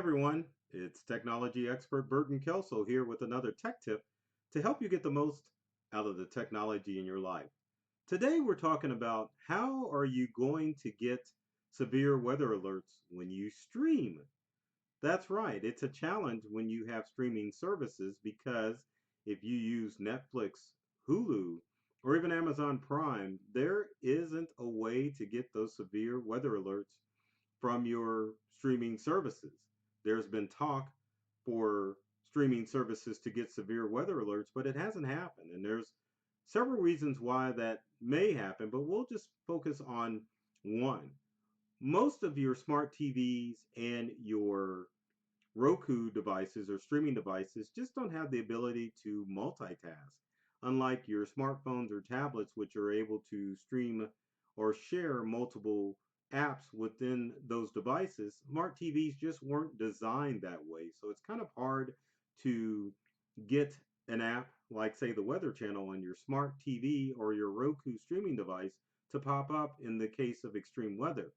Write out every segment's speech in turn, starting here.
Everyone, it's technology expert Burton Kelso here with another tech tip to help you get the most out of the technology in your life. Today we're talking about how are you going to get severe weather alerts when you stream. That's right, it's a challenge when you have streaming services because if you use Netflix, Hulu, or even Amazon Prime, there isn't a way to get those severe weather alerts from your streaming services. There's been talk for streaming services to get severe weather alerts, but it hasn't happened. And there's several reasons why that may happen, but we'll just focus on one. Most of your smart TVs and your Roku devices or streaming devices just don't have the ability to multitask. Unlike your smartphones or tablets, which are able to stream or share multiple apps within those devices, smart TVs just weren't designed that way. So it's kind of hard to get an app like, say, the Weather Channel on your smart TV or your Roku streaming device to pop up in the case of extreme weather.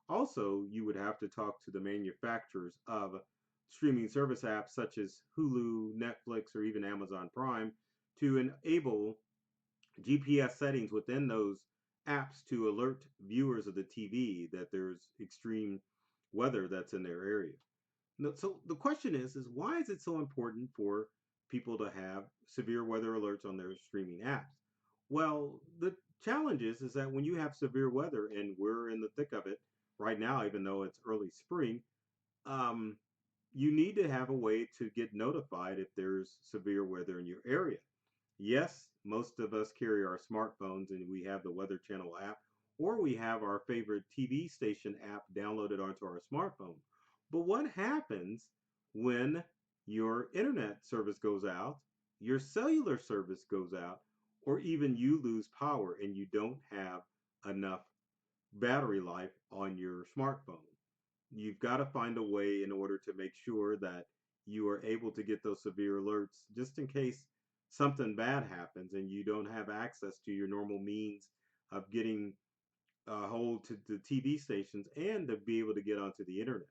Also, you would have to talk to the manufacturers of streaming service apps such as Hulu, Netflix, or even Amazon Prime to enable GPS settings within those apps to alert viewers of the TV that there's extreme weather that's in their area. So the question is why is it so important for people to have severe weather alerts on their streaming apps? Well, the challenge is that when you have severe weather, and we're in the thick of it right now, even though it's early spring, um, you need to have a way to get notified if there's severe weather in your area. Yes, most of us carry our smartphones and we have the Weather Channel app, or we have our favorite TV station app downloaded onto our smartphone. But what happens when your internet service goes out, your cellular service goes out, or even you lose power and you don't have enough battery life on your smartphone? You've got to find a way in order to make sure that you are able to get those severe alerts just in case something bad happens and you don't have access to your normal means of getting a hold to the TV stations and to be able to get onto the internet.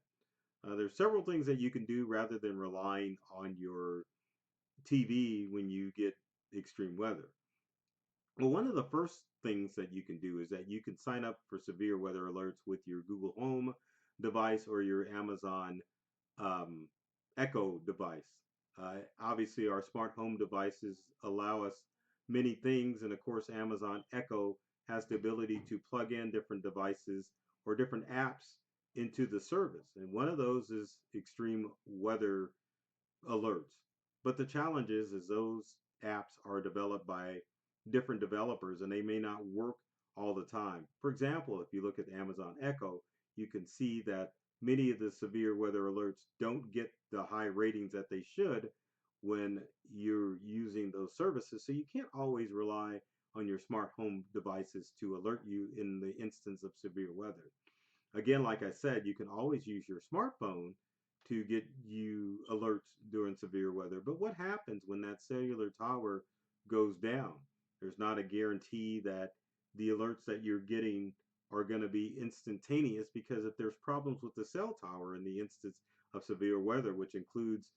There's several things that you can do rather than relying on your TV when you get extreme weather. Well, one of the first things that you can do is that you can sign up for severe weather alerts with your Google Home device or your Amazon um, Echo device. Obviously, our smart home devices allow us many things, and of course, Amazon Echo has the ability to plug in different devices or different apps into the service. And one of those is extreme weather alerts. But the challenge is those apps are developed by different developers and they may not work all the time. For example, if you look at Amazon Echo, you can see that many of the severe weather alerts don't get the high ratings that they should when you're using those services. So you can't always rely on your smart home devices to alert you in the instance of severe weather. Again, like I said, you can always use your smartphone to get you alerts during severe weather. But what happens when that cellular tower goes down? There's not a guarantee that the alerts that you're getting are going to be instantaneous, because if there's problems with the cell tower in the instance of severe weather, which includes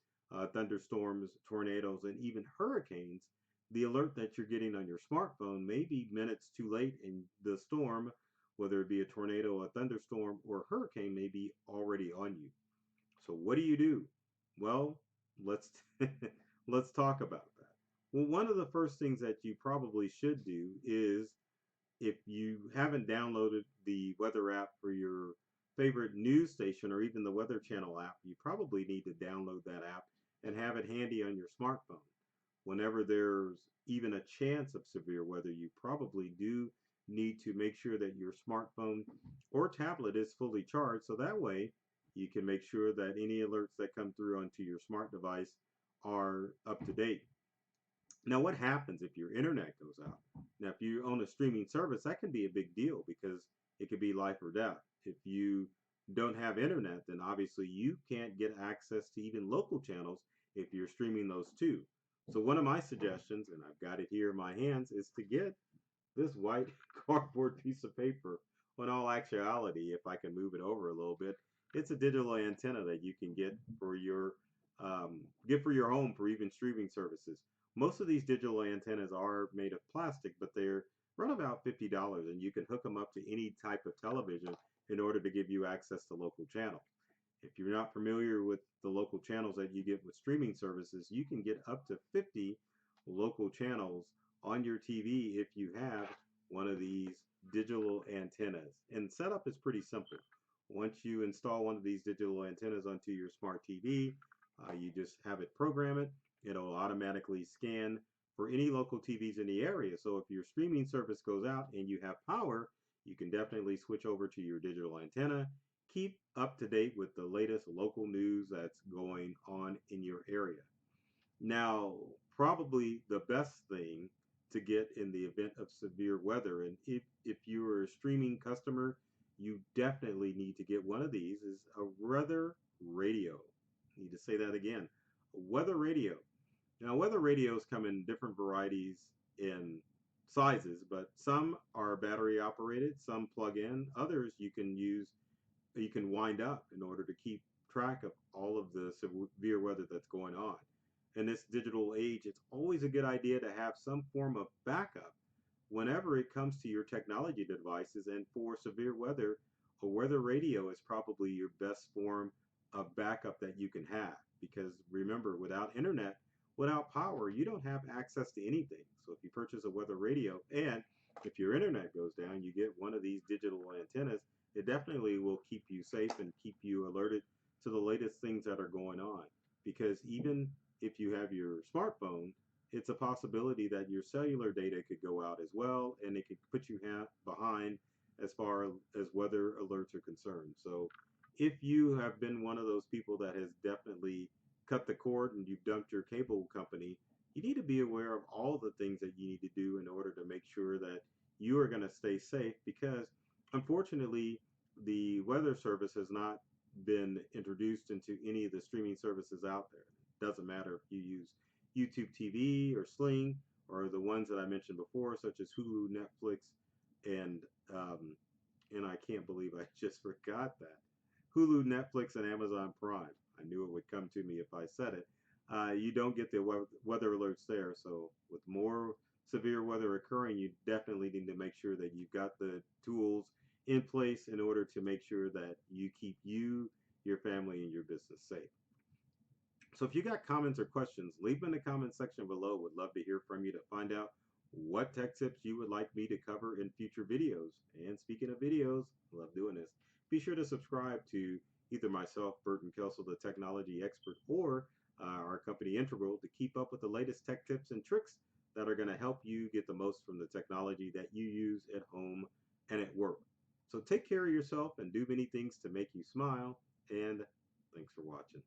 thunderstorms, tornadoes, and even hurricanes, the alert that you're getting on your smartphone may be minutes too late, and the storm, whether it be a tornado, a thunderstorm, or a hurricane, may be already on you. So what do you do? Well, let's let's talk about that. Well, one of the first things that you probably should do is, if you haven't downloaded the weather app for your favorite news station or even the Weather Channel app, you probably need to download that app and have it handy on your smartphone. Whenever there's even a chance of severe weather, you probably do need to make sure that your smartphone or tablet is fully charged, so that way you can make sure that any alerts that come through onto your smart device are up to date. Now, what happens if your internet goes out? Now, if you own a streaming service, that can be a big deal because it could be life or death. If you don't have internet, then obviously you can't get access to even local channels if you're streaming those too. So one of my suggestions, and I've got it here in my hands, is to get this white cardboard piece of paper. Well, in all actuality, if I can move it over a little bit, It's a digital antenna that you can get for your home for even streaming services. Most of these digital antennas are made of plastic, but they're run about $50, and you can hook them up to any type of television in order to give you access to local channels. If you're not familiar with the local channels that you get with streaming services, you can get up to 50 local channels on your TV if you have one of these digital antennas. And setup is pretty simple. Once you install one of these digital antennas onto your smart TV, you just have it program it. It'll automatically scan for any local TVs in the area. So if your streaming service goes out and you have power, you can definitely switch over to your digital antenna. Keep up to date with the latest local news that's going on in your area. Now, probably the best thing to get in the event of severe weather, and if you're a streaming customer, you definitely need to get one of these, is a weather radio. I need to say that again. A weather radio. Now, weather radios come in different varieties in sizes, but some are battery operated, some plug in, others you can wind up in order to keep track of all of the severe weather that's going on. In this digital age, it's always a good idea to have some form of backup whenever it comes to your technology devices. And for severe weather, a weather radio is probably your best form of backup that you can have. Because remember, without internet, without power, you don't have access to anything. So if you purchase a weather radio and if your internet goes down, you get one of these digital antennas, it definitely will keep you safe and keep you alerted to the latest things that are going on. Because even if you have your smartphone, it's a possibility that your cellular data could go out as well, and it could put you behind as far as weather alerts are concerned. So if you have been one of those people that has definitely cut the cord and you've dumped your cable company, you need to be aware of all the things that you need to do in order to make sure that you are going to stay safe, because unfortunately the weather service has not been introduced into any of the streaming services out there. It doesn't matter if you use YouTube TV or Sling or the ones that I mentioned before, such as Hulu, Netflix, and um, and I can't believe I just forgot that. Hulu, Netflix, and Amazon Prime. I knew it would come to me if I said it. You don't get the weather alerts there. So with more severe weather occurring, you definitely need to make sure that you've got the tools in place in order to make sure that you keep you, your family, and your business safe. So if you got comments or questions, leave them in the comment section below. Would love to hear from you to find out what tech tips you would like me to cover in future videos. And speaking of videos, I love doing this. Be sure to subscribe to either myself, Burton Kelso, the technology expert, or our company Integral to keep up with the latest tech tips and tricks that are going to help you get the most from the technology that you use at home and at work. So take care of yourself and do many things to make you smile. And thanks for watching.